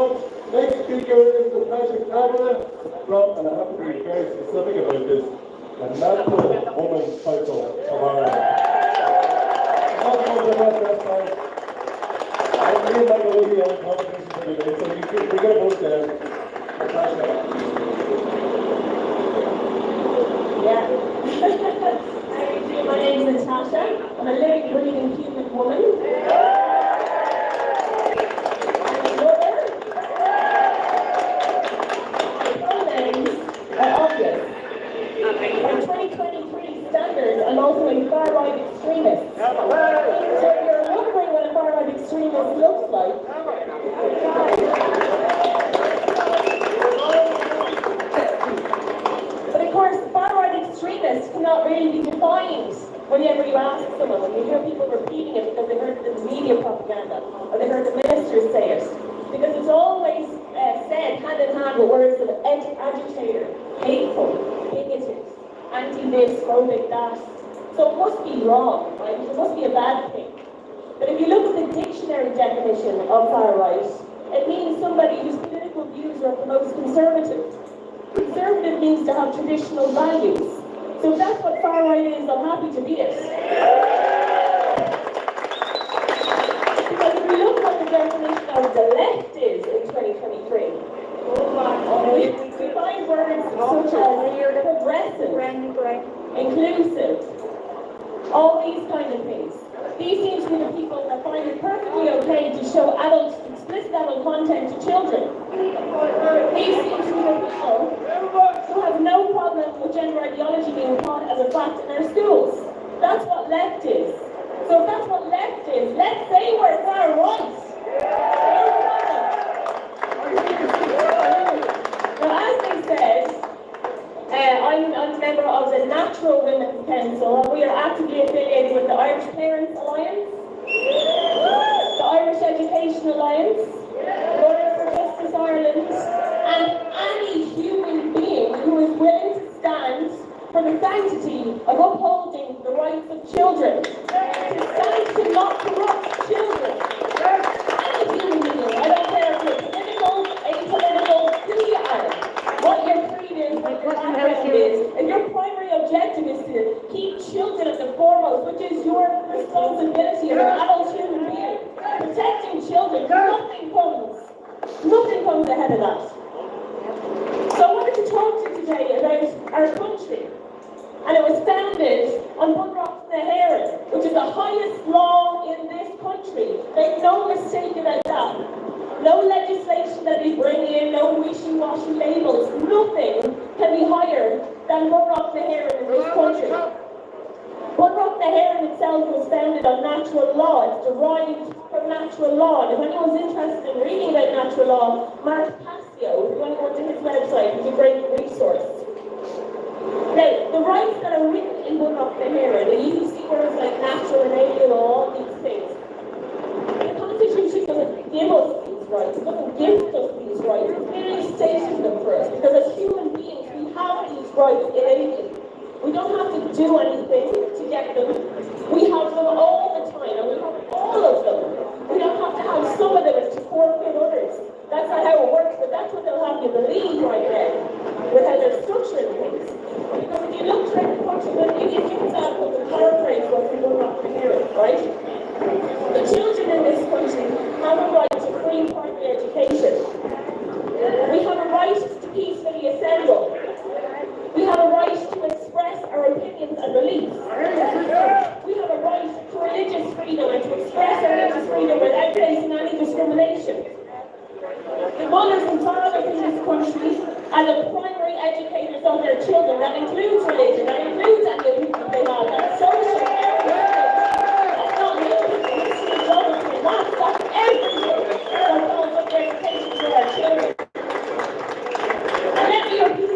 much. Next speaker is the Patrick Panther from, and I have to be very specific about this, the natural woman title of Ireland. Not one of the best times. I feel like a lady on competition for today, so we're going to vote there. Natasha. Yeah. My name is Natasha. I'm a living, breathing human woman. By 2023 standards, I'm also a far-right extremist. So if you're wondering what a far-right extremist looks like, but of course, far-right extremists cannot really be defined whenever you ask someone. When you hear people repeating it because they heard the media propaganda or they heard the ministers say it, because it's always said hand in hand with words of agitator, hateful, bigoted, anti-this, phobic, that. So it must be wrong, right? It must be a bad thing. But if you look at the dictionary definition of far-right, it means somebody whose political views are the most conservative. Conservative means to have traditional values. So if that's what far-right is, I'm happy to be it. Because if we look at the definition of the left is in 2023, we find words such as progressive, inclusive, all these kind of things. These seem to be the people that find it perfectly okay to show explicit adult content to children. These seem to be the people who have no problem with gender ideology being taught as a fact in our schools. That's what left is. So if that's what left is, let's say we're far right. Now, as they said, I'm a member of the Natural Women's Council, and we are actively affiliated with the Irish Parents Alliance, the Irish Education Alliance, Lawyers for Justice Ireland, and any human being who is willing to stand for the sanctity of upholding the rights of children, to stand to not corrupt children. Any human being, I don't care if you're political, apolitical, who you are, what your creed is, what your background is. If your primary objective is to keep children at the foremost, which is your responsibility as an adult human being, protecting children, nothing comes ahead of that. So I wanted to talk to you today about our country. And it was founded on Bunrock na Héireann, which is the highest law in this country. Make no mistake about that. No legislation that we bring in, no wishy-washy labels, nothing can be higher than Bunrock na Héireann in this country. Bunrock na Héireann itself was founded on natural law. It's derived from natural law. And if anyone's interested in reading about natural law, Mark Passio, if you want to go to his website, he's a great resource. Now, the rights that are written in Bunrock na Héireann, you see words like natural and alien law, all these things. The Constitution doesn't give us these rights, it doesn't gift us these rights, it's merely stating them for us, because as human beings, we have these rights innately. We don't have to do anything to get them. We have them all the time, and we have all of them. We don't have to have some of them to forfeit others. That's not how it works, but that's what they'll have you believe right now, with how they're structuring things. Because if you look through the country, well, you give examples and paraphrase what people are not hearing, right? The children in this country have a right to free primary education. We have a right to peacefully assemble. We have a right to express our opinions and beliefs. We have a right to religious freedom and to express our religious freedom without facing any discrimination. The mothers and fathers in this country are the primary educators of their children. That includes religion, that includes any of the people they have, that's social, that's not music, history, geography, that's everything that calls up the education for our children. And let me repeat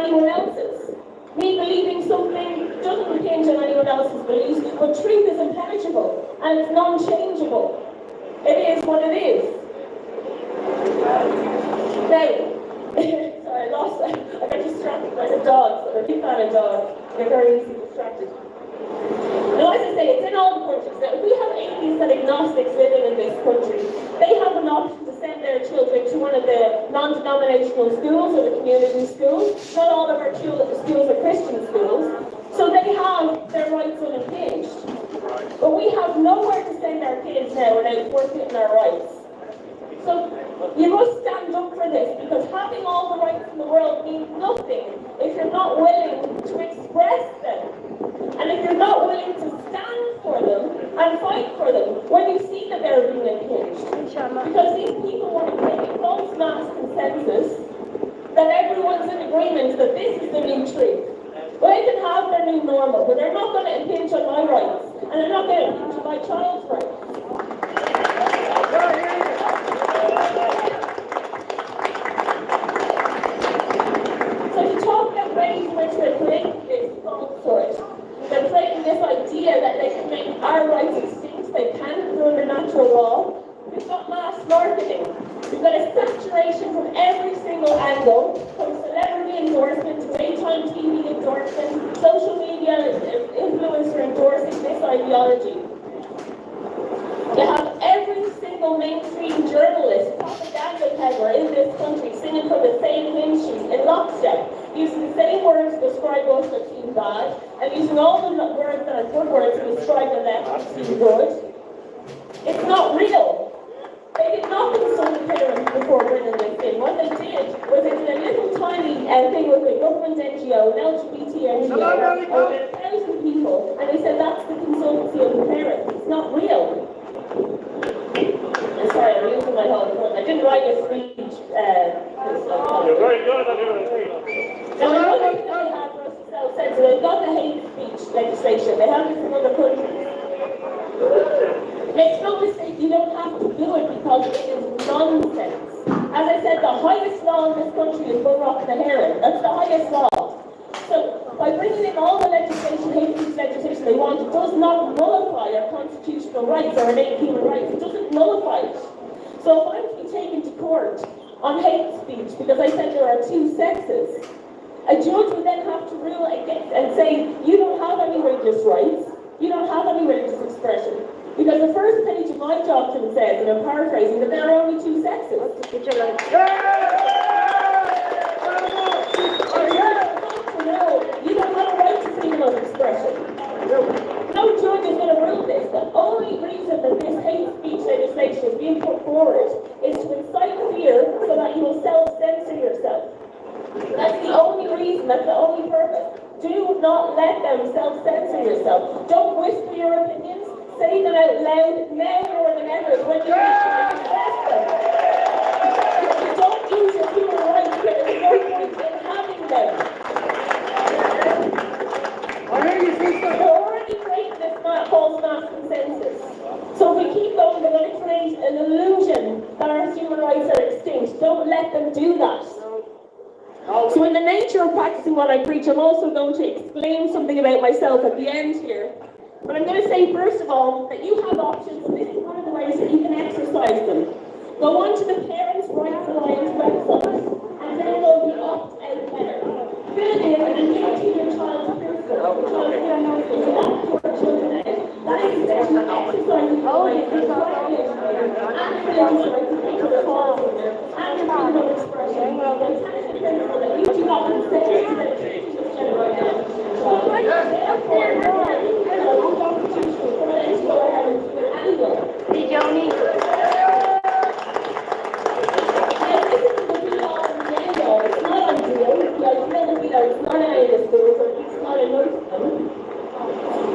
anyone else's. Me believing something doesn't impinge on anyone else's beliefs, but truth is impenetrable and it's non-changeable. It is what it is. Now, sorry, I got distracted by the dogs. I'm a big fan of dogs. They're very easily distracted. Now, as I say, it's in all the countries. Now, if we have atheists and agnostics living in this country, they have an option to send their children to one of the non-denominational schools or the community schools. Not all of our schools are Christian schools, so they have their rights unimpinged. But we have nowhere to send our kids now without forfeiting our rights. So you must stand up for this, because having all the rights in the world means nothing if you're not willing to express them. And if you're not willing to stand for them and fight for them when you see that they're being impinged. Because these people want to create a false mass consensus that everyone's in agreement that this is the new truth. Well, they can have their new normal, but they're not going to impinge on my rights, and they're not going to impinge on my child's rights. So to talk about ways in which they're creating this falsehood, they're creating this idea that they can make our rights extinct, they can't do under natural law. We've got mass marketing. We've got a saturation from every single angle, from celebrity endorsement to daytime TV endorsement, social media influencer endorsing this ideology. You have every single mainstream journalist, propaganda peddler in this country singing from the same hymn sheet in lockstep, using the same words to describe us that seem bad, and using all the words that are good words to describe the left that seem good. It's not real. They did not consult the parents before bringing this in. What they did was they did a little tiny thing with a government NGO, an LGBT NGO, of about 1,000 people, and they said that's the consultancy of the parents. It's not real. I'm sorry, I'm using my whole phone. I didn't write a speech. You're very good at doing a speech. Now, another thing they have for us to self-censor, they've got the hate speech legislation. They have this in other countries. Make no mistake, you don't have to do it because it is nonsense. As I said, the highest law in this country is Bull Rock the Heron. That's the highest law. So, by bringing in all the legislation, hate speech legislation they want, it does not nullify our constitutional rights or innate human rights. It doesn't nullify it. So if I'm to be taken to court on hate speech because I said there are two sexes, a judge would then have to rule against and say, you don't have any religious rights, you don't have any religious expression. Because the first page of my doctrine says, and I'm paraphrasing, that there are only two sexes. You don't have a right to freedom of expression. No judge is going to rule this. The only reason that this hate speech legislation is being put forward is to incite fear so that you will self-censor yourself. That's the only reason, that's the only purpose. Do not let them self-censor yourself. Don't whisper your opinions. Say them out loud now more than ever when you express them. If you don't use your human rights, there is no point in having them. We're already creating this false mass consensus. So if we keep going, they're going to create an illusion that our human rights are extinct. Don't let them do that. So in the nature of practicing what I preach, I'm also going to explain something about myself at the end here. But I'm going to say, first of all, that you have options, and this is one of the ways that you can exercise them. Go on to the Parents' Rights Alliance website, and download the opt-out letter. Fill it in and give it to your child's principal. That is essentially exercising your rights to and freedom of expression. And tell the principal that you do not consent to the treatment of gender identity.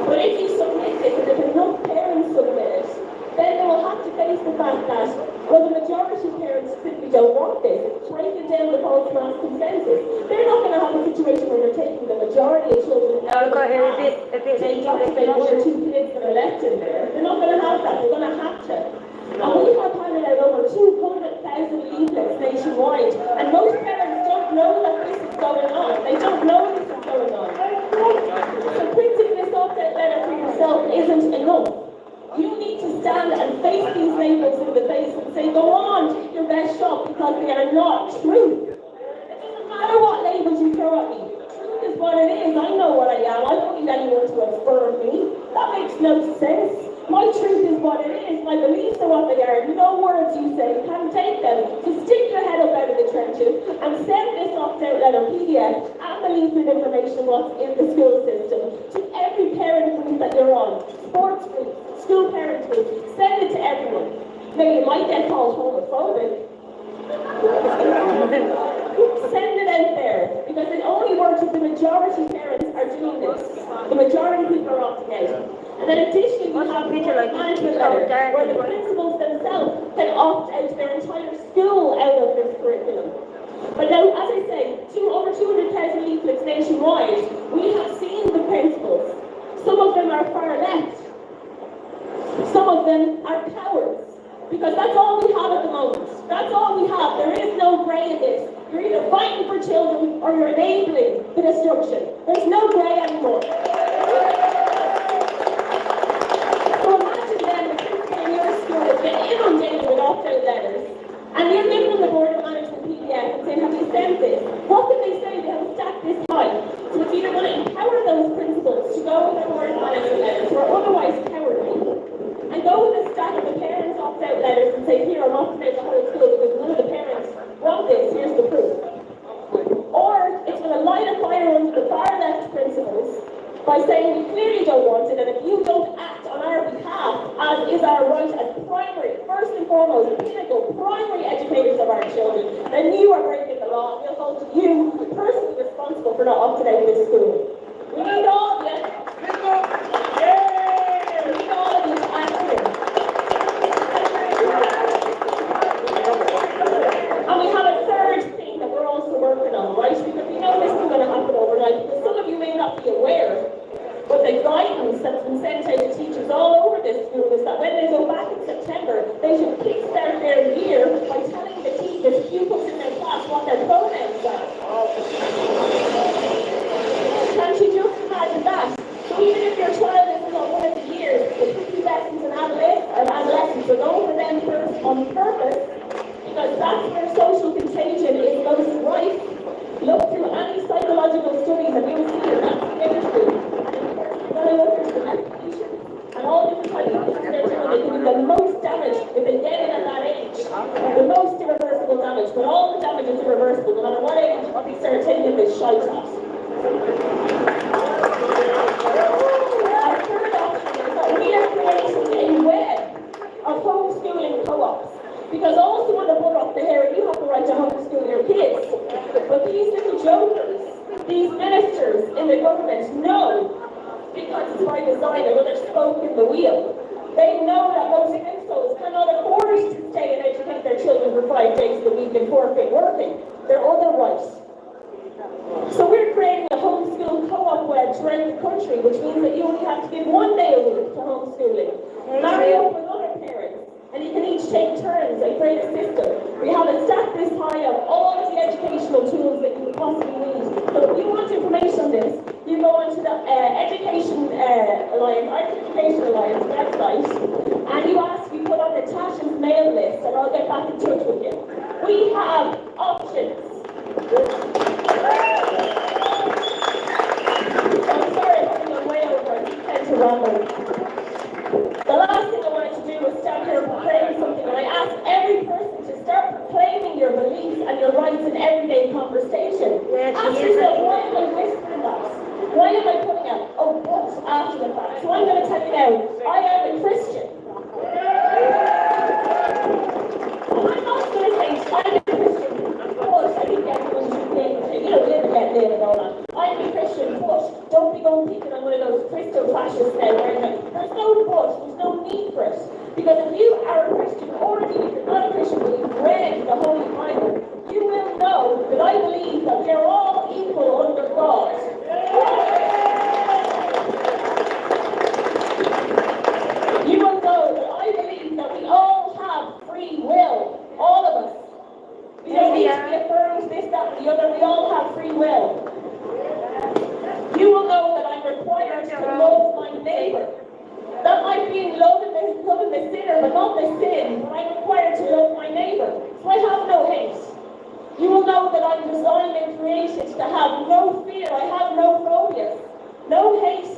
But if you submit it, and if enough parents submit it, then they will have to face the fact that, well, the majority of parents simply don't want this. It's breaking down the false mass consensus. They're not going to have a situation where they're taking the majority of children out of the class, they document one or two kids that are left in there. They're not going to have that. They're going to have to. And we have handed out over 200,000 leaflets nationwide, and most parents don't know that this is going on. They anyone to affirm me. That makes no sense. My truth is what it is. My beliefs are what they are. No words you say can take them. So stick your head up out of the trenches and send this opt-out letter PDF and the leaflet information what's in the school system to every parent group that you're on, sports group, school parent group. Send it to everyone. Now you might get called homophobic. Send it out there, because it only works if the majority parents are doing this. The majority of people are opting out. And then additionally, we have the management letter, where the principals themselves can opt out their entire school out of this curriculum. But now, as I say, over 200,000 leaflets nationwide, we have seen the principals. Some of them are far left. Some of them are cowards. Because that's all we have at the moment. That's all we have. There is no grey in this. You're either fighting for children or you're enabling the destruction. There's no grey anymore. So imagine then the principal in your school is getting inundated with opt-out letters, and you're giving them the Board of Management PDF and saying, have you sent this? What can they say? They have stacked this high. So it's either going to empower those principals to go with the Board of Management letters, or otherwise cowardly, and go with a stack of the parents' opt-out letters and say, here, I'm opting out the whole school because none of the parents want this, here's the proof. Or it's going to light a fire under the far left principals by saying we clearly don't want it, and if you don't act on our behalf, as is our right as primary, first and foremost, pinnacle, primary educators of our children, then you are breaking the law, and we'll hold you personally responsible for not opting out of this school. We need all of you. We need all of you to act here. And we have a third thing that we're also working on, right? Because we know this is going to happen overnight, because some of you may not be aware, but the guidance that's been sent out to teachers all over this school is that when they go back in September, they should kickstart their year by telling the pupils in their class what their pronouns are. Can't you just imagine that? So even if your child isn't on one of the years, the PE lessons and adolescents are going for them first on purpose, because that's where social contagion is most rife. Look through any psychological studies and you'll see that that's the age group. And all different types of things they're doing, they can do the most damage if they get in at that age. The most irreversible damage, but all the damage is irreversible, no matter what age they start taking this shite off. Our third option is that we are creating a web of homeschooling co-ops. Because also when the butt off the hair, you have the right to homeschool your kids. But these little jokers, these ministers in the government know, because it's by design, another spoke in the wheel. They know that most households cannot afford to stay and educate their children for 5 days a week and forfeit working. They're otherwise. So we're creating a homeschool co-op web throughout the country, which means that you only have to give 1 day a week to homeschooling. Marry up with other parents, and you can each take turns and create a system. We have a stack this high of all of the educational tools that you could possibly need. So if you want information on this, you go onto the Education Alliance, Irish Education Alliance website, and you ask, you put on the Tasha's mail list, and I'll get back in touch with you. We have options. I'm sorry, I'm going way over. I tend to ramble. The last thing I wanted to do was stand here and proclaim something, and I ask every person to start proclaiming your beliefs and your rights in everyday conversation. Ask yourself, why am I whispering that? Why am I putting out a but after the fact? So I'm going to tell you now, I am a Christian. I'm not going to say I'm a Christian. Of course, I think everyone should be able to, live and let live and all that. I'm a Christian, but don't be going thinking I'm one of those Christo-fascists now, right? There's no but, there's no need for it. Because if you are a Christian, or if you're not a Christian, but you've read the Holy Bible, you will know that I believe that we are all equal under God. You will know that I believe that we all have free will, all of us. We don't need to be affirmed this, that, or the other, we all have free will. You will know that I'm required to love my neighbour. That might mean loving the sinner, but not the sin, but I'm required to love my neighbour. So I have no hate. You will know that I'm designed and created to have no fear, I have no phobias, no hate,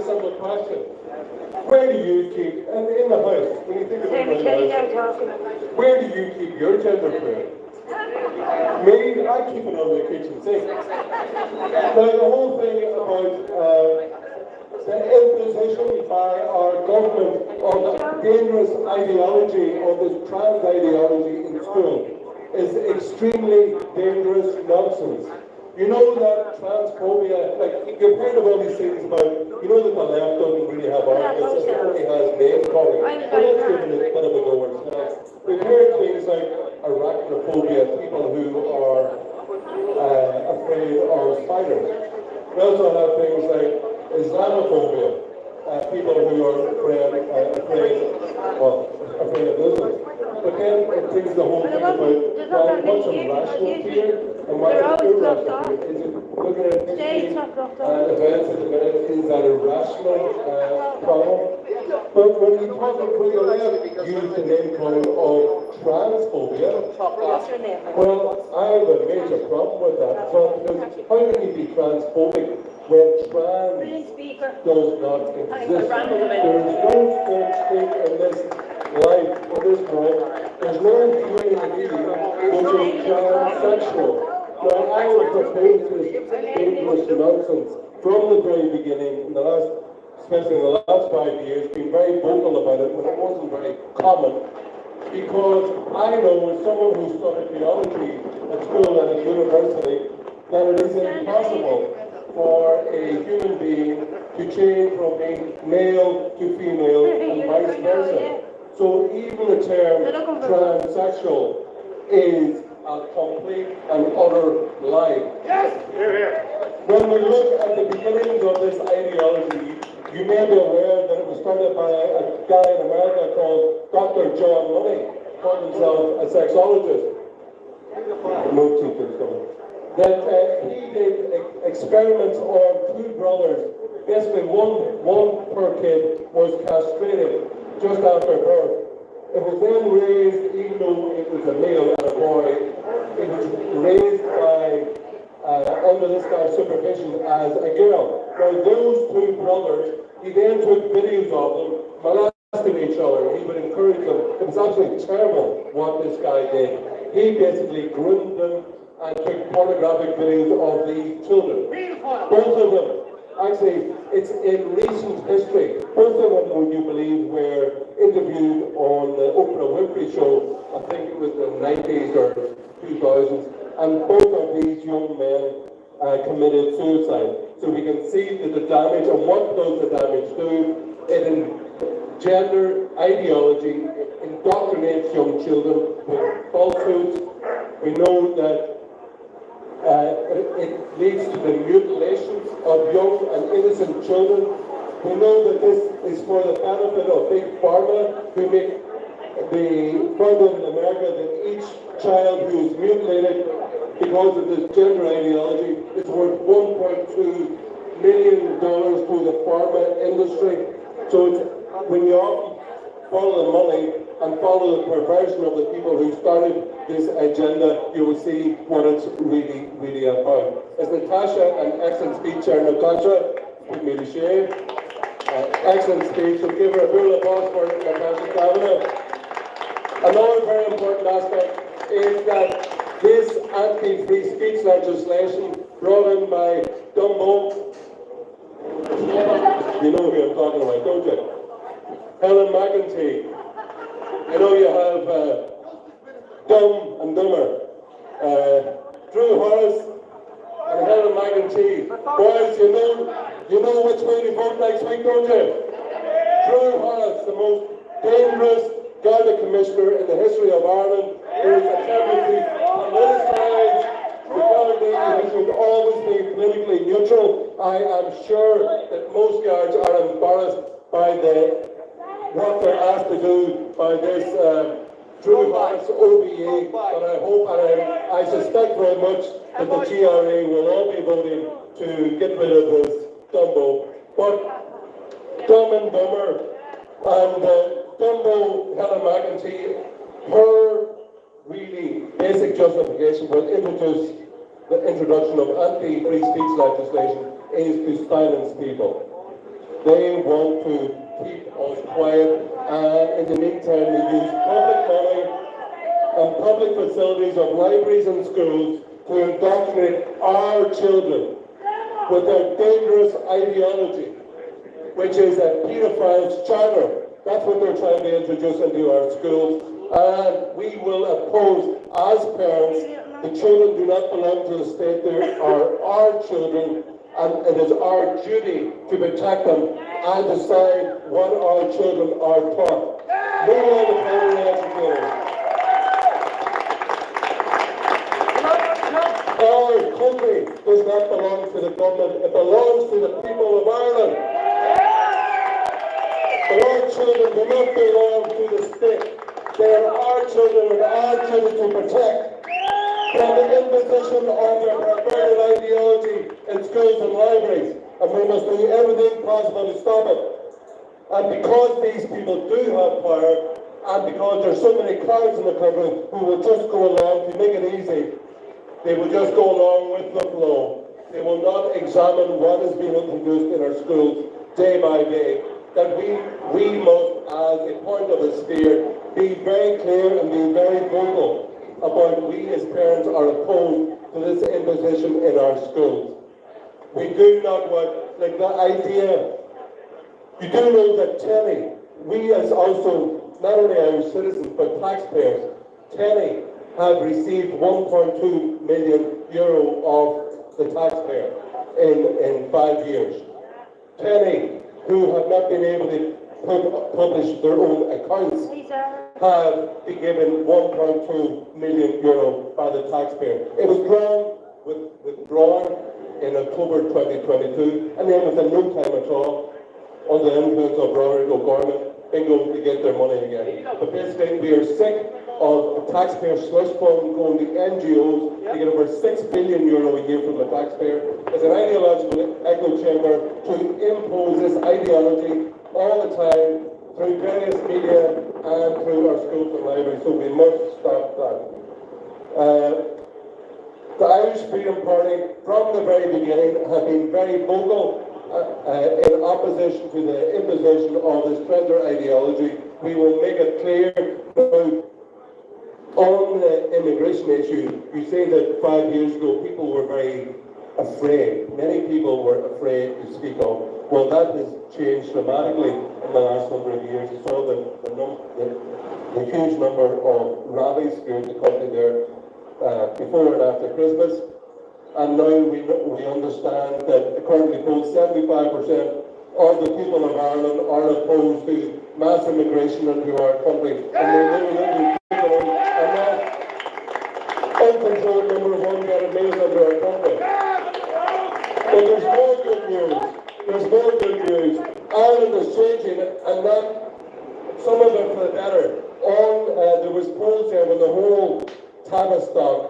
simple question. Where do you keep, and in the house, when you think about the house, where do you keep your gender fluid? Me, I keep it on the kitchen sink. Now, the whole thing about the imposition by our government of the dangerous ideology, of this trans ideology in school, is extremely dangerous nonsense. You know that transphobia, like you've heard of all these things about, you know that the left doesn't really have arguments, it only has name calling. Well, let's give it a bit of a go ourselves. We've heard things like arachnophobia, people who are afraid of spiders. We also have things like Islamophobia, people who are afraid of Muslims. But then it brings the whole thing about, well, what's a rational fear and what's an irrational fear? Is it looking at history and events at the minute, is that a rational problem? But when you talk about the left use the name calling of transphobia, well, I have a major problem with that. Because how can you be transphobic when trans does not exist? There is no such thing in this life, in this world. There's no human being which is transsexual. Now, I would propose this dangerous nonsense from the very beginning, especially in the last 5 years, been very vocal about it when it wasn't very common. Because I know, as someone who studied theology at school and at university, that it is impossible for a human being to change from being male to female and vice versa. So even the term transsexual is a complete and utter lie. Yes! When we look at the beginnings of this ideology, you may be aware that it was started by a guy in America called Dr. John Money, called himself a sexologist. No teachers coming. That he did experiments on two brothers. Basically, one per kid was castrated just after birth. It was then raised, even though it was a male and a boy, it was raised by, under this guy's supervision as a girl. Now those two brothers, he then took videos of them molesting each other. He would encourage them. It was absolutely terrible what this guy did. He basically groomed them and took pornographic videos of these children. Both of them. Actually, it's in recent history. Both of them, would you believe, were interviewed on the Oprah Winfrey Show, I think it was the 90s or 2000s, and both of these young men committed suicide. So we can see that the damage, and what does the damage do? It gender ideology indoctrinates young children with falsehoods. We know that it leads to the mutilation of young and innocent children. We know that this is for the benefit of big pharma, who make the further in America that each child who is mutilated because of this gender ideology is worth $1.2 million to the pharma industry. So it's, when you follow the money and follow the perversion of the people who started this agenda, you will see what it's really, really about. As Natasha, an excellent speech, Chair Natasha, give me the shade. Excellent speech, so give her a full applause for Natasha Kavanagh. Another very important aspect is that this anti-free speech legislation brought in by Dumbo, you know who I'm talking about, don't you? Helen McEntee. You know you have Dumb and Dumber. Drew Horace and Helen McEntee. Boys, you know which way to vote next week, don't you? Drew Horace, the most dangerous Garda Commissioner in the history of Ireland, who is attempting to politicise the Garda, who should always be politically neutral. I am sure that most guards are embarrassed by what they're asked to do by this Drew Horace OBE, but I hope and I suspect very much that the GRA will all be voting to get rid of this Dumbo. But Dumb and Dumber and Dumbo, Helen McEntee, her really basic justification for the introduction of anti-free speech legislation is to silence people. They want to keep us quiet, and in the meantime they use public money and public facilities of libraries and schools to indoctrinate our children with their dangerous ideology, which is a paedophile's charter. That's what they're trying to introduce into our schools, and we will oppose as parents. The children do not belong to the state, they are our children, and it is our duty to protect them and decide what our children are taught. No one the primary educators. Our country does not belong to the government, it belongs to the people of Ireland. But our children do not belong to the state. They are our children and our children to protect from the imposition of their perverted ideology in schools and libraries. And we must do everything possible to stop it. And because these people do have power, and because there's so many crowds in the country who will just go along to make it easy, they will just go along with the flow. They will not examine what is being introduced in our schools day by day. That we must, as a point of the spear, be very clear and be very vocal about we as parents are opposed to this imposition in our schools. We do not want, like the idea, you do know that Tenny, we as also, not only Irish citizens, but taxpayers, Tenny have received 1.2 million euro of the taxpayer in 5 years. Tenny, who have not been able to publish their own accounts, have been given 1.2 million euro by the taxpayer. It was withdrawn in October 2022, and then within no time at all, under the influence of Robert O'Gorman, bingo, to get their money again. But basically, we are sick of the taxpayer slush fund going to NGOs to get over 6 billion euro a year from the taxpayer. It's an ideological echo chamber to impose this ideology all the time through various media and through our schools and libraries, so we must stop that. The Irish Freedom Party, from the very beginning, have been very vocal in opposition to the imposition of this gender ideology. We will make it clear that on the immigration issue, you say that 5 years ago people were very afraid. Many people were afraid to speak up. Well, that has changed dramatically in the last number of years. You saw the huge number of rallies throughout the country there before and after Christmas. And now we understand that currently both 75% of the people of Ireland are opposed to mass immigration into our country. And we're literally taking a mass uncontrolled number of unvetted males into our country. But there's more good news. There's more good news. Ireland is changing, and not some of it for the better. There was polls there when the whole Tavistock,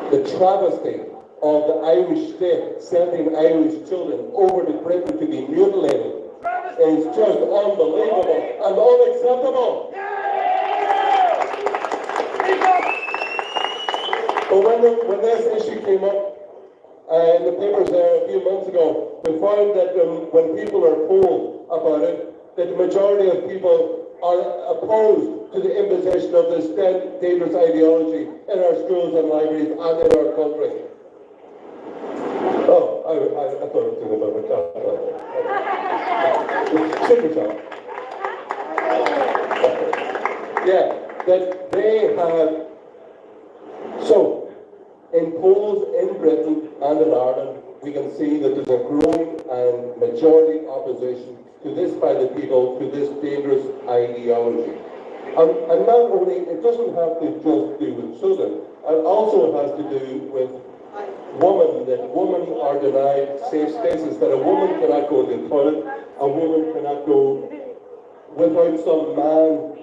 the travesty of the Irish state sending Irish children over to Britain to be mutilated is just unbelievable and unacceptable. But when this issue came up in the papers there a few months ago, we found that when people are polled about it, that the majority of people are opposed to the imposition of this dangerous ideology in our schools and libraries and in our country. Oh, I thought I was doing about it. Super talk. Yeah, that they have. So, in polls in Britain and in Ireland, we can see that there's a growing and majority opposition to this by the people, to this dangerous ideology. And not only, it doesn't have to just do with children, it also has to do with women, that women are denied safe spaces, that a woman cannot go to the toilet, a woman cannot go without some man,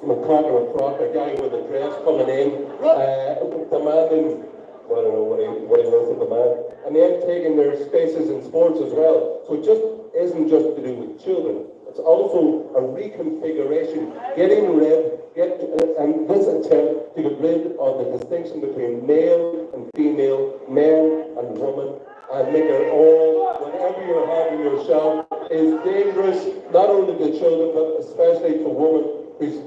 a coat or a frock, a guy with a dress coming in, demanding, I don't know what he wants of the man, and then taking their spaces in sports as well. So it just isn't just to do with children. It's also a reconfiguration, getting rid, and this attempt to get rid of the distinction between male and female, men and women, and make it all, whenever you're Michelle, is dangerous not only to children but especially to women whose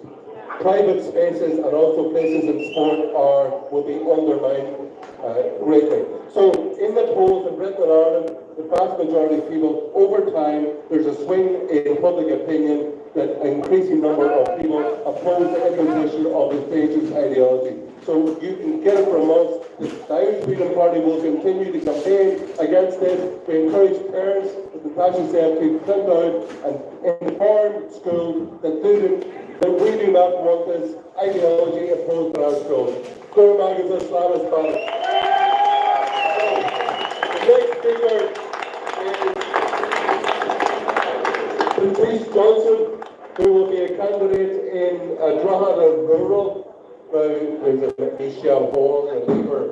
private spaces and also places in sport will be undermined greatly. So in the polls in Britain and Ireland, the vast majority of people, over time, there's a swing in public opinion that an increasing number of people oppose the imposition of this dangerous ideology. So you can get it from us. The Irish Freedom Party will continue to campaign against this. We encourage parents, as Natasha said, to print out and inform schools that we do not want this ideology imposed on our schools. The next speaker is Patrice Johnson, who will be a candidate in Drogheda Rural. There's a Michelle Hall, the Labour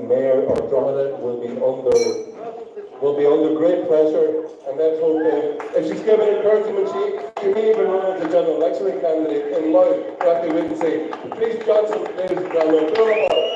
mayor of Drogheda, will be under great pressure, and let's hope that if she's given encouragement, she may even run as a general election candidate in life. That we wouldn't say. Please, Johnson, ladies and gentlemen, throw them all.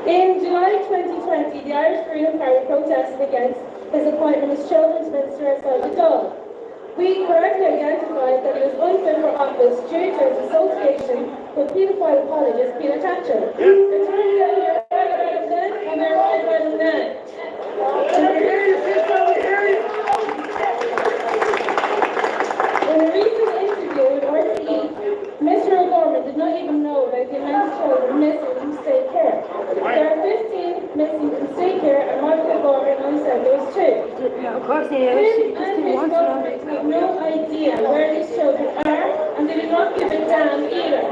In July 2020, the Irish Freedom Party protested against his appointment as Children's Minister outside the Dáil. We correctly identified that he was unfit for office due to his association with paedophile apologist Peter Thatcher. It turns out you're right about then, and they're right about him then. In a recent interview with RTE, Mr. O'Gorman did not even know about the amount of children missing from state care. There are 15 missing from state care, and Michael O'Gorman only said there was 2. Yeah, of course they are. Him and his government have no idea where these children are, and they do not give a damn either.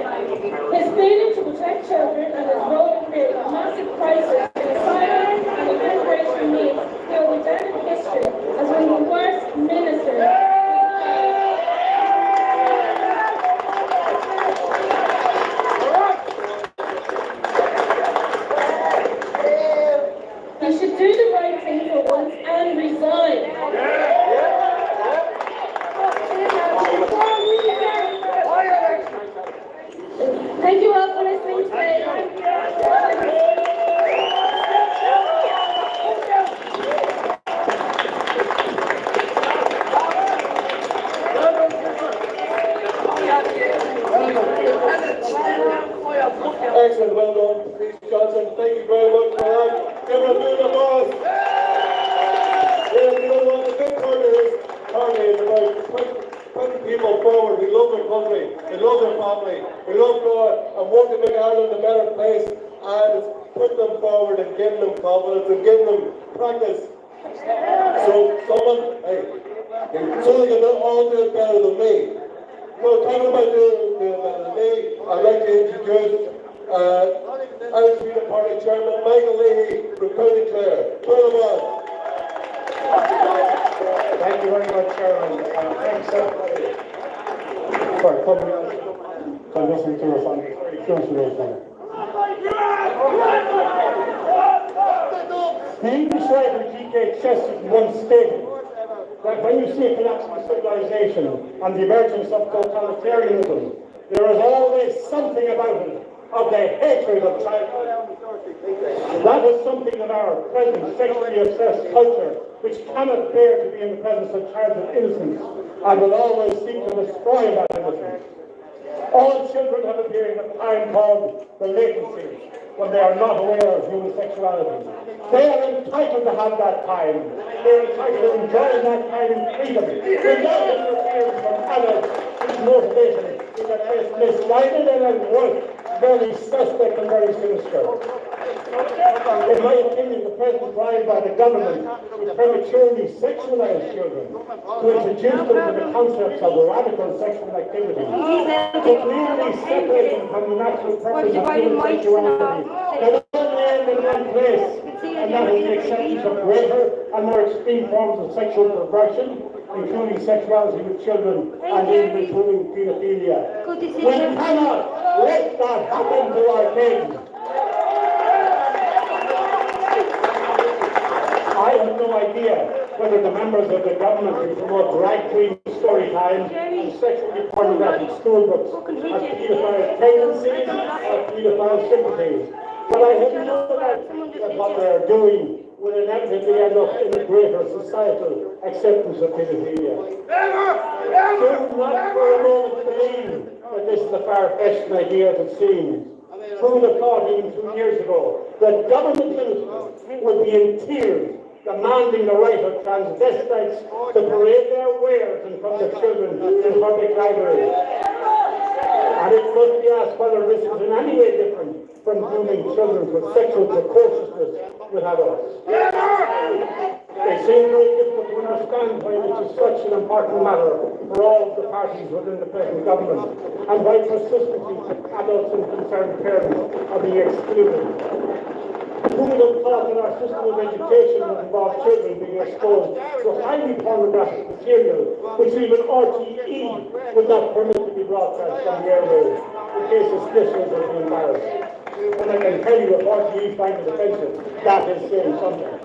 His failure to protect children and his role in creating a massive crisis in asylum and immigration needs will be down in history as one of the worst ministers. He should do the right thing for once and resign. Thank you all for listening today. Excellent, well done, Patrice Johnson. Thank you very much for that. Everyone do the boss. Yeah, you know what, the big part of this party is about putting people forward. We love their country, we love their family, we love God, and want to make Ireland a better place, and it's putting them forward and giving them confidence and giving them practice. So someone, hey, so they can all do it better than me. So talking about doing it better than me, I'd like to introduce Irish Freedom Party Chairman Michael Leahy from County Clare. Turn him on. Thank you very much, Chairman. Thanks everybody for coming out and listening to us on this very crucial issue. The English writer G.K. Chesterton once stated that when you see a collapse of civilization and the emergence of totalitarianism, there is always something about it of the hatred of childhood. That is something in our present sexually obsessed culture which cannot bear to be in the presence of childhood innocence and will always seek to destroy that innocence. All children have a period of time called the latency, when they are not aware of human sexuality. They are entitled to have that time. They are entitled to enjoy that time in freedom, without interference from adults whose motivation is at best misguided and at worst very suspect and very sinister. In my opinion, the present drive by the government to prematurely sexualize children, to introduce them to the concepts of radical sexual activity, to clearly separate them from the natural purpose of human sexuality, that only end in one place, and that is the acceptance of greater and more extreme forms of sexual perversion, including sexuality with children and even including paedophilia. We cannot let that happen to our kids. I have no idea whether the members of the government who promote drag queen story time and sexually pornographic school books have paedophile tendencies or paedophile sympathies. But I have no doubt that what they are doing will inevitably end up in a greater societal acceptance of pedophilia. Do not for a moment believe that this is a far-fetched idea as it seems. Who would have thought even 2 years ago that government ministers would be in tears demanding the right of transvestites to parade their wares in front of children in public libraries? And it must be asked whether this is in any way different from grooming children for sexual precociousness with adults. It seems very difficult to understand why this is such an important matter for all of the parties within the present government, and why persistently adults and concerned parents are being excluded. Who would have thought that our system of education would involve children being exposed to highly pornographic material, which even RTE would not permit to be broadcast on the airwaves, in case its listeners would be embarrassed. And I can tell you if RTE find it offensive, that is saying something.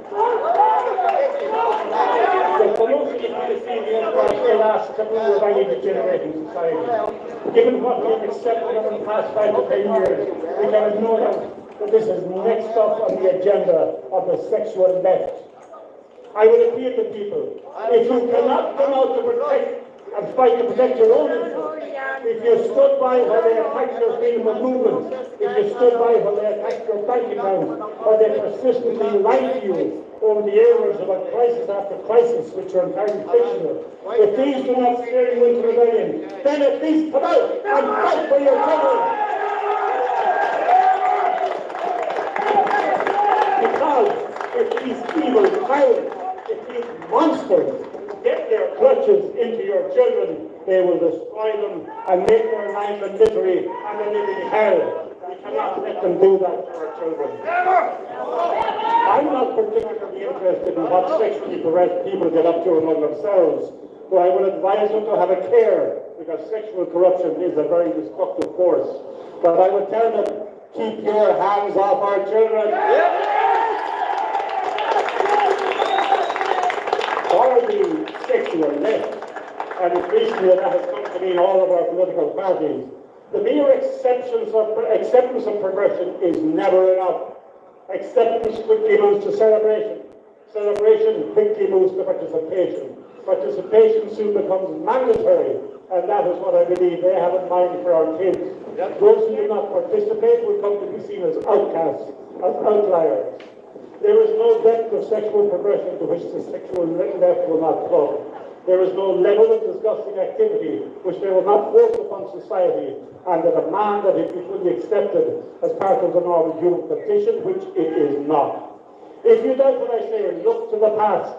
The promotion of pedophilia will last to rule of any degenerating society. Given what we have accepted over the past 5 to 10 years, we can have no doubt that this is next up on the agenda of the sexual left. I would appeal to people, if you cannot come out to protect and fight to protect your own interests, if you stood by while they attacked your freedom of movement, if you stood by while they attacked your bank account, or they persistently lied to you over the areas about crisis after crisis, which are entirely fictional, if these do not steer you into rebellion, then at least come out and fight for your children. Because if these evil tyrants, if these monsters get their clutches into your children, they will destroy them and make their lives a misery and a living hell. We cannot let them do that to our children. I'm not particularly interested in what sexually perverse people get up to among themselves, but I would advise them to have a care, because sexual corruption is a very destructive force. But I would tell them, keep your hands off our children. For the sexual left, and increasingly that has come to mean all of our political parties, the mere acceptance of progression is never enough. Acceptance quickly moves to celebration. Celebration quickly moves to participation. Participation soon becomes mandatory, and that is what I believe they have in mind for our kids. Those who do not participate will come to be seen as outcasts, as outliers. There is no depth of sexual progression to which the sexual left will not come. There is no level of disgusting activity which they will not force upon society, and the demand that it be fully accepted as part of the normal human condition, which it is not. If you doubt what I say, look to the past.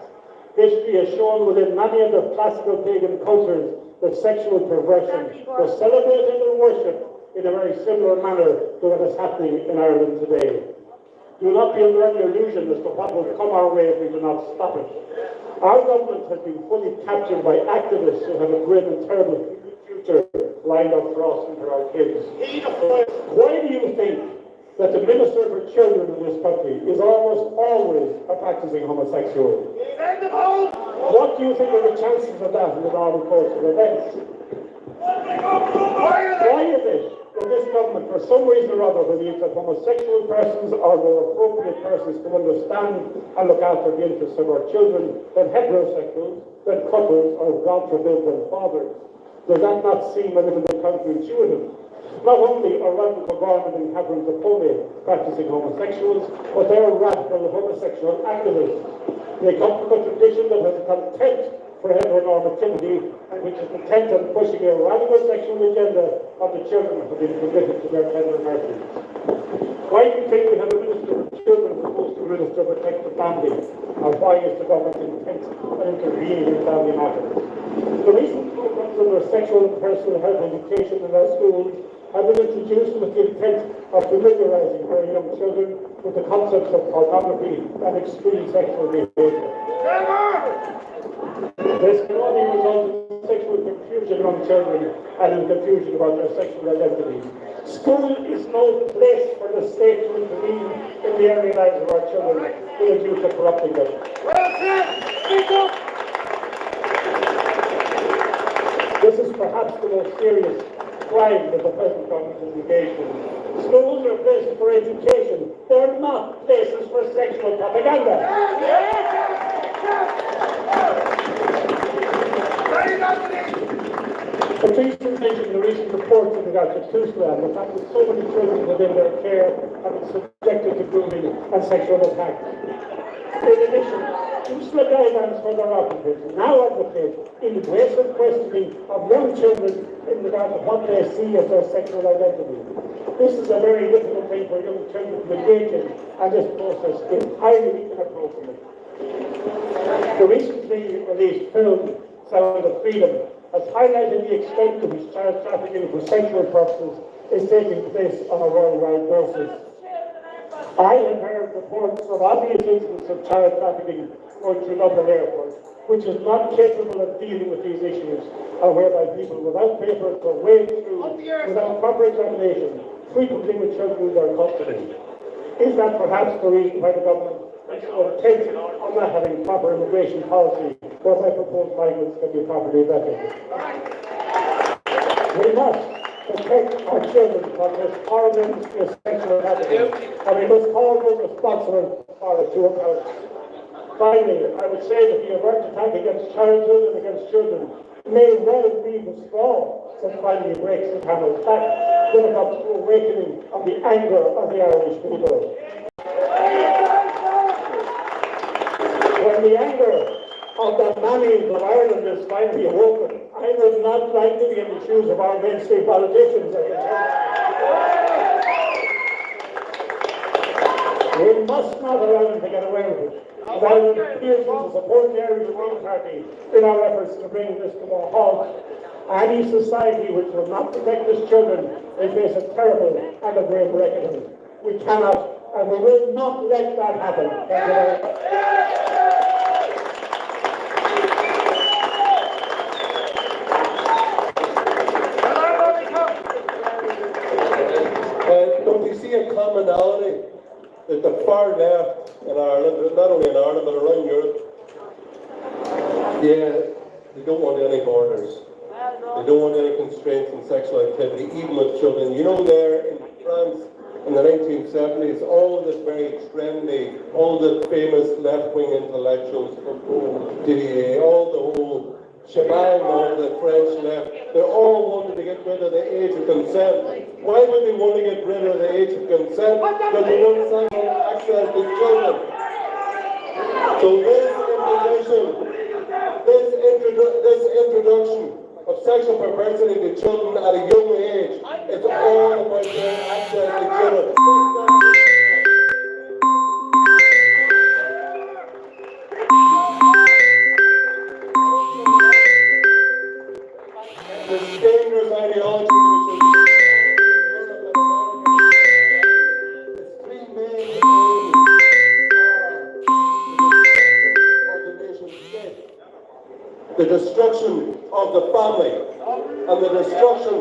History has shown within many of the classical pagan cultures that sexual perversion was celebrated and worshipped in a very similar manner to what is happening in Ireland today. Do not be under any illusion as to what will come our way if we do not stop it. Our government has been fully captured by activists who have a grim and terrible future lined up for us and for our kids. Why do you think that the Minister for Children in this country is almost always a practicing homosexual? What do you think are the chances of that in the normal course of events? Why is it that this government, for some reason or other, believes that homosexual persons are more appropriate persons to understand and look after the interests of our children than heterosexuals, than couples, or God forbid, than fathers? Does that not seem a little bit counterintuitive? Not only are Radical Garment and Catherine Zapone practicing homosexuals, but they are radical homosexual activists. They come from a tradition that has a contempt for heteronormativity and which is intent on pushing a radical sexual agenda on the children who have been committed to their tender mercies. Why do you think we have a Minister for Children as opposed to a Minister for Protect the Family? And why is the government intent on intervening in family matters? The recent programs under sexual and personal health education in our schools have been introduced with the intent of familiarizing very young children with the concepts of pornography and extreme sexual behavior. This can only result in sexual confusion among children and in confusion about their sexual identities. School is no place for the state to intervene in the early lives of our children with a view to corrupting them. This is perhaps the most serious crime that the present government is engaged in. Schools are places for education. They're not places for sexual propaganda. Patrice mentioned the recent reports in regard to Tusla and the fact that so many children within their care have been subjected to grooming and sexual attacks. In addition, Tusla guidelines for their occupants now advocate invasive questioning of young children in regard to what they see as their sexual identity. This is a very difficult thing for young children to engage in, and this process is highly inappropriate. The recently released film, Sound of Freedom, has highlighted the extent to which child trafficking for sexual purposes is taking place on a worldwide basis. I have heard reports of obvious incidents of child trafficking going through Dublin Airport, which is not capable of dealing with these issues, and whereby people without papers are waved through without proper examination, frequently with children in their custody. Is that perhaps the reason why the government is so intent on not having proper immigration policy, whereby proposed migrants can be properly vetted? We must protect our children from this horrible sexual trafficking, and we must call those responsible for it to account. Finally, I would say that the overt attack against childhood and against children may well be the straw that finally breaks the camel's back when it comes to awakening of the anger of the Irish people. When the anger of the mammies of Ireland is finally awoken, I would not like to be in the shoes of our mainstream politicians. We must not allow them to get away with it. And I would appeal to support the Irish Green Party in our efforts to bring this to a halt. Any society which will not protect its children will face a terrible and a grim reckoning. We cannot and we will not let that happen. Thank you very much. Don't you see a commonality that the far left in Ireland, not only in Ireland but around Europe, they don't want any borders. They don't want any constraints on sexual activity, even with children. You know, there in France in the 1970s, all of this very trendy, all the famous left-wing intellectuals from Didier, all the whole shebang of the French left, they all wanted to get rid of the age of consent. Why would they want to get rid of the age of consent? Because they want sexual access to children. So this imposition, this introduction of sexual perversity to children at a young age, it's all about their access to children. This dangerous ideology which is its three main aims are the nation state, the destruction of the family, and the destruction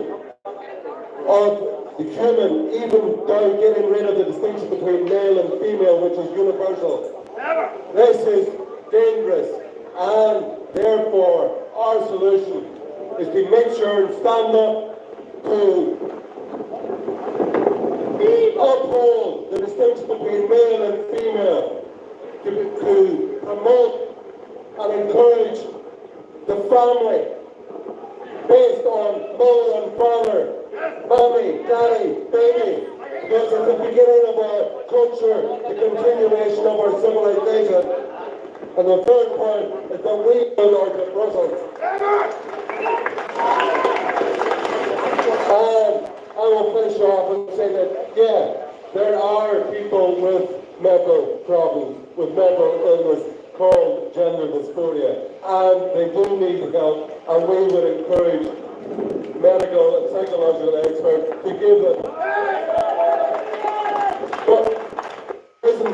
of the human, even down getting rid of the distinction between male and female, which is universal. This is dangerous, and therefore our solution is to make sure and stand up to uphold the distinction between male and female, to promote and encourage the family based on mother and father, mommy, daddy, baby, because it's the beginning of our culture, the continuation of our civilization. And the third point is that we will our Brussels. And I will finish off and say that, there are people with mental problems, with mental illness called gender dysphoria, and they do need help, and we would encourage medical and psychological experts to give them. But, listen,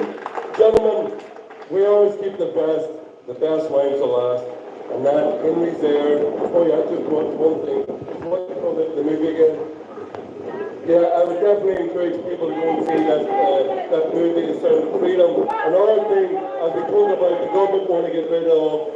gentlemen, we always keep the best wine to last, and that in reserve. Oh yeah, just one thing. What do you call it, the movie again? Yeah, I would definitely encourage people to go and see that movie, The Sound of Freedom. Another thing, as we talk about, the government want to get rid of,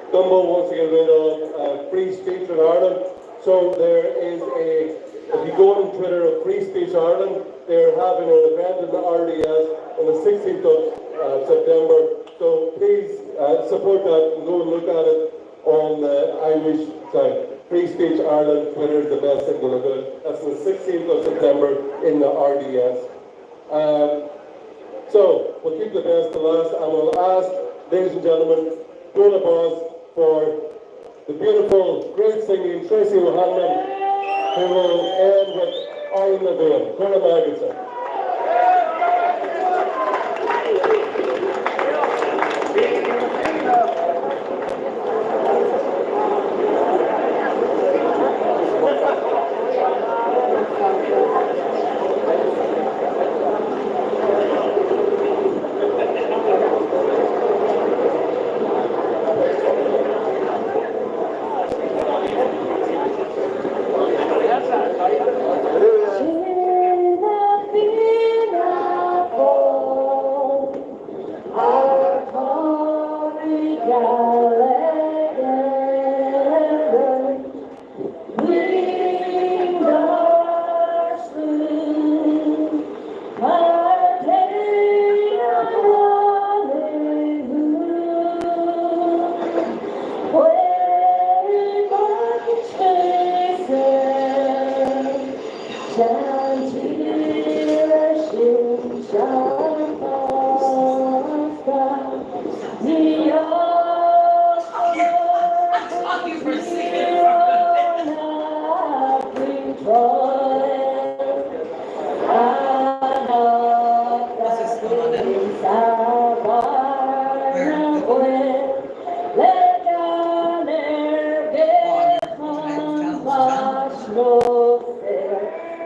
Dumbo wants to get rid of free speech in Ireland. So there is if you go on Twitter of Free Speech Ireland, they're having an event in the RDS on the 16th of September. So please support that and go and look at it on the Irish side. Free Speech Ireland Twitter is the best thing to look at. That's the 16th of September in the RDS. So we'll keep the best to last, and we'll ask, ladies and gentlemen, round of applause for the beautiful, great singing Tracy O'Hanlon, who will end with I'm the Veil, Cora Magidson.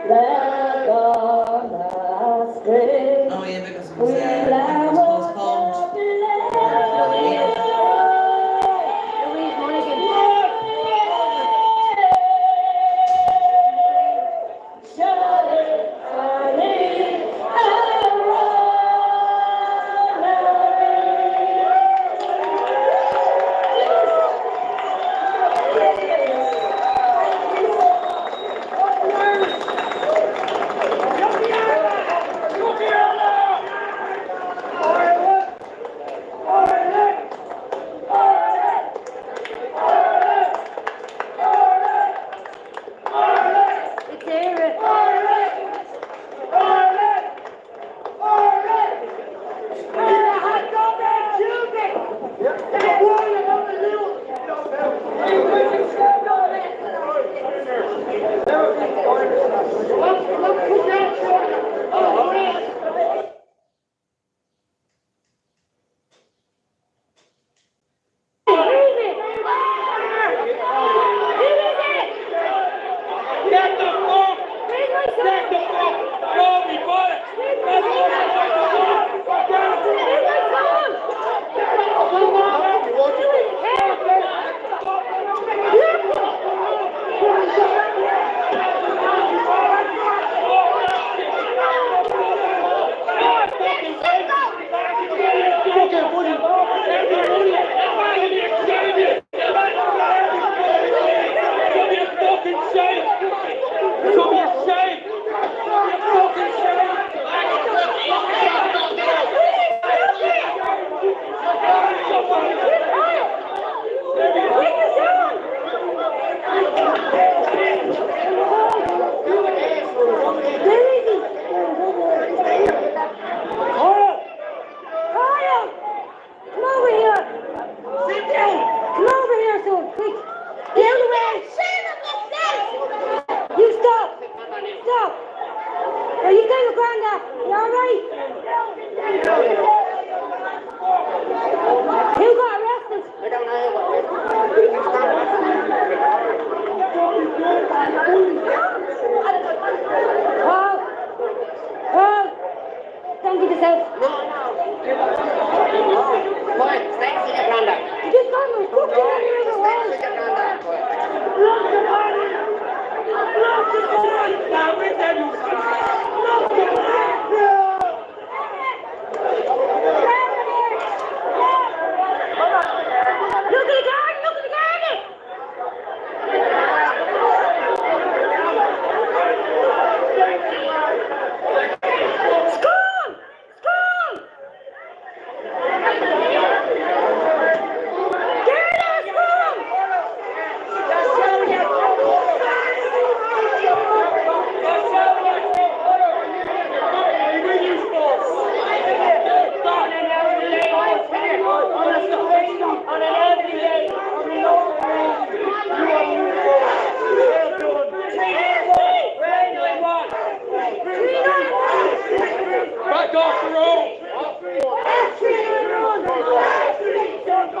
let God astray. Oh yeah, because it was postponed.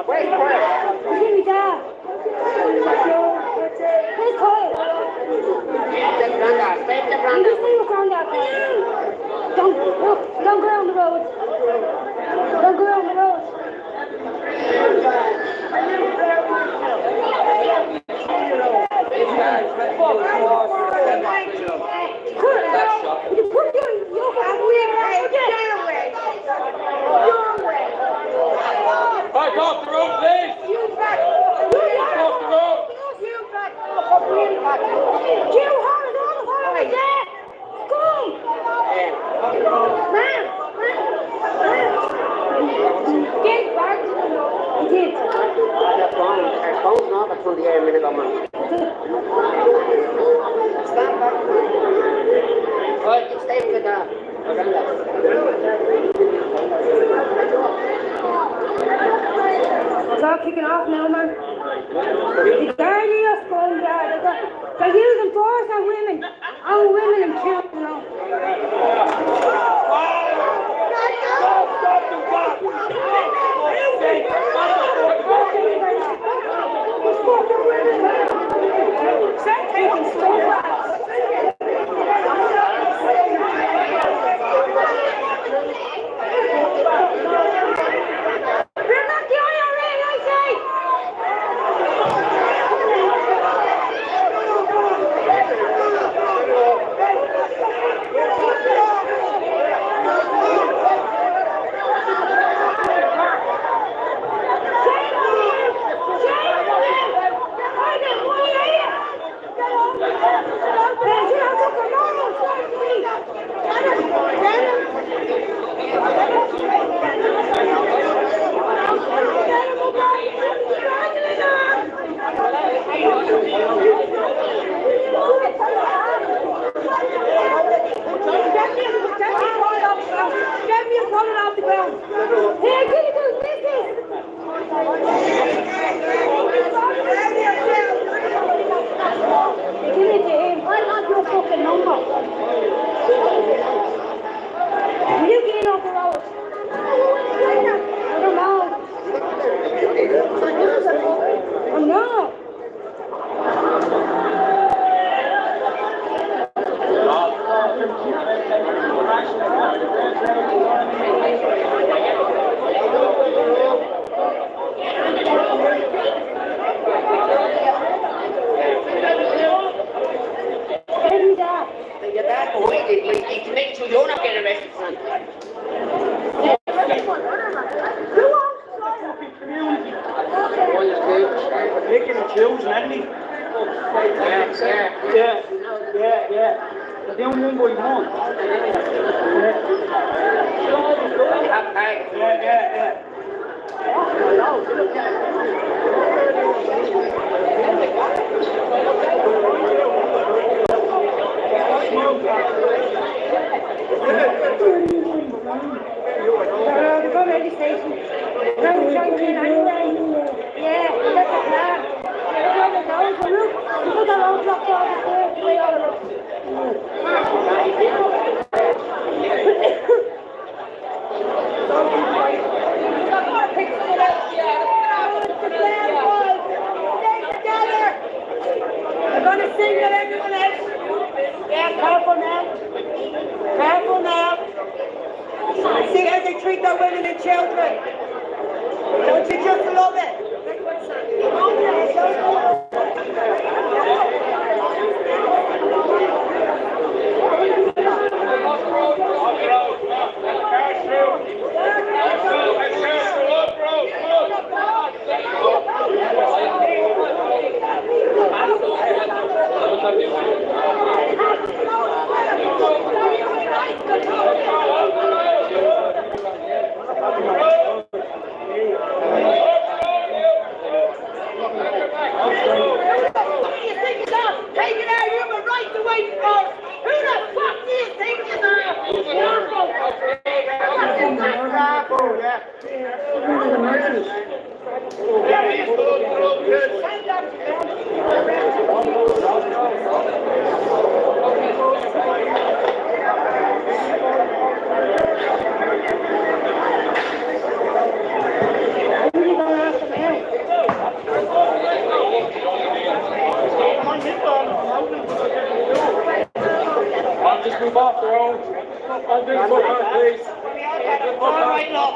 Louise Monaghan. It's all kicking off now, man. The Guardian are going there. They're using force on women and children, you know. Taking stuff. the only one going home. Yeah. Go to the station. Yeah, that's a plan. Look at all blocked off the way all I'm gonna sing at everyone else. Yeah, careful now. Careful now. See how they treat their women and children. Don't you just love it? Just move off the road. I'll do the footpath, please. All right, love.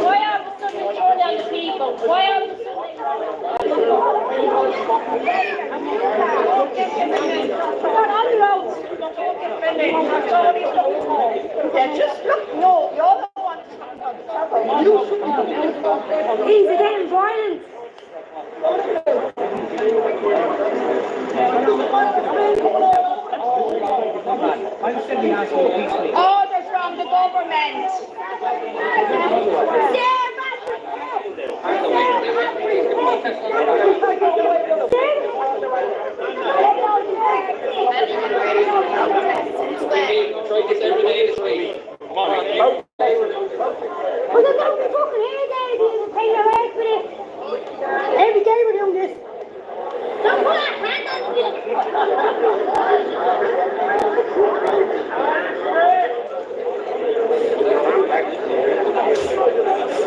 Why are the sudden throwing down the people? Why are the just look, no, you're the one. He's again violent. Order from the government. Try this every day this week. Come on, Well, they're not fucking here, Daddy. They're paying their ass for this. Every day we're doing this. Don't put a hand on me.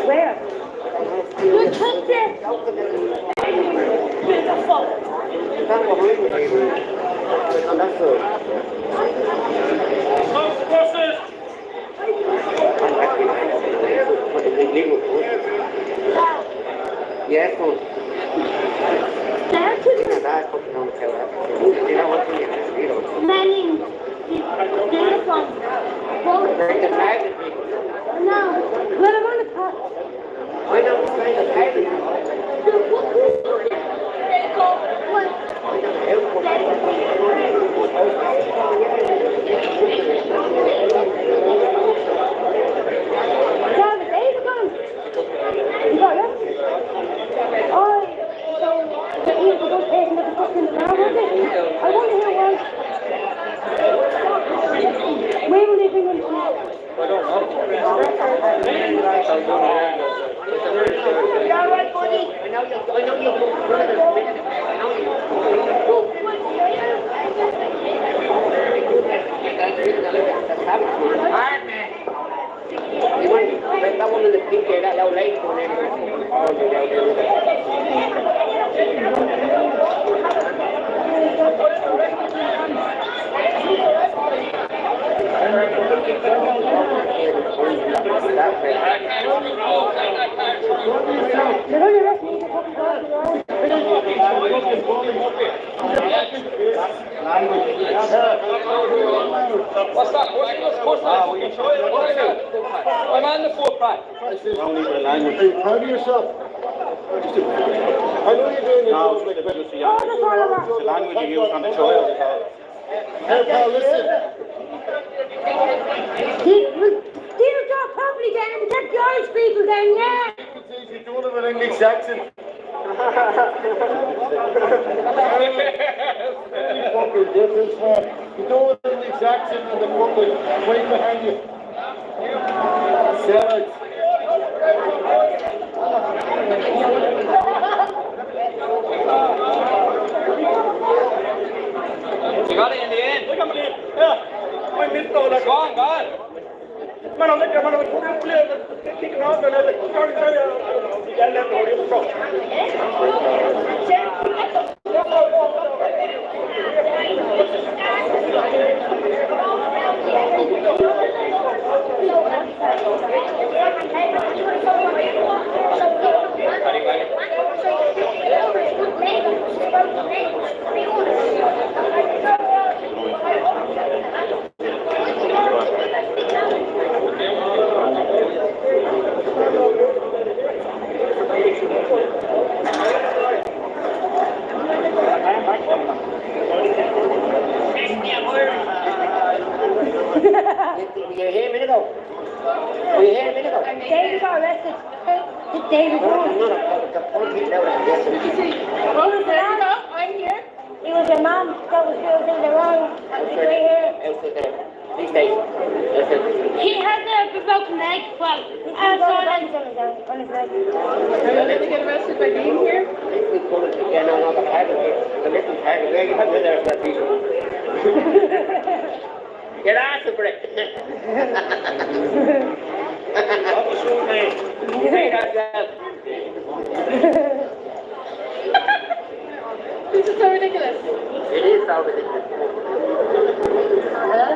Where? You took this. Beautiful. Yes, Manning. No. Well, I'm on the pot. Where will they bring him from? I don't know. You all right, buddy? I know that one in the pink there, that low lake one What's that? I'm on the footpath. Are you proud of yourself? I know you're doing your job with the business. Oh, that's all I want. The language you use on the child is all. Hey, pal, listen. Do your job properly then and get the Irish people then, yeah. You don't have an English accent. Any fucking difference, man. You don't have an English accent and the fucking right behind you. Sell it. You got it in the end. Look at me. Yeah. I missed all that. Go on, go on. Man, I'm looking at the player kicking off and I'm sorry, I don't know. You got left the whole stuff. Were you here a minute ago? Were you here a minute ago? David got arrested. David No, got no, the poor people out there. I'm here. It was your mom that was in the wrong. Right here. Outside there. These days. He has a broken leg. Well, I saw that on his leg. Are you to get arrested by being here? Yeah, no, the private here. The little private. Where you have been there for that piece. Get asked for it. You say that, This is so ridiculous. it is so ridiculous. Yeah.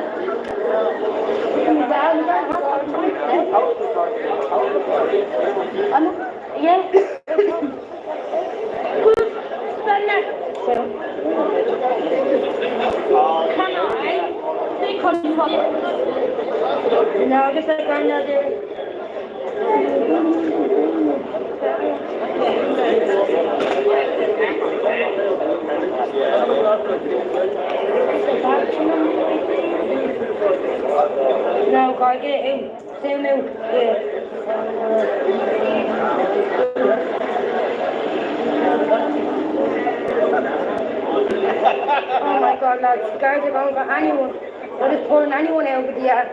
Come on. They couldn't come. No, just like another. No, gotta get it in. Same out. Oh my god, lads, guys are going for anyone. They're just pulling anyone out of the yard.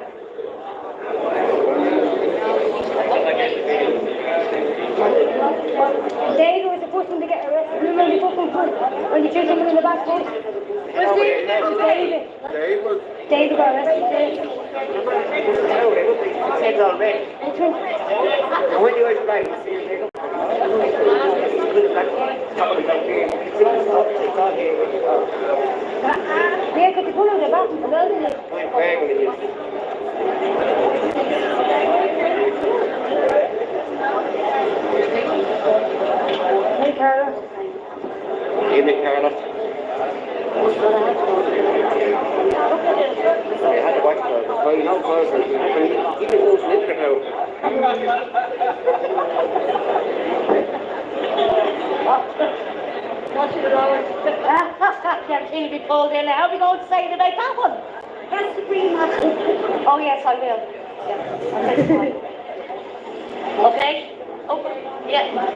David was the first one to get arrested. Remember the fucking foot when you threw someone in the back post? Was it? David. David got arrested. It's all red. And when you was right, Yeah, because they pulled out the back. The building is. Hey, Carlos. Evening, Carlos. I had to watch those. Well, you know, close. You can lose an interview. Can't see me pulled in. How are we going to say it about that one? That's the green one. Oh, yes, I will. Yeah. Okay? Okay. Yeah.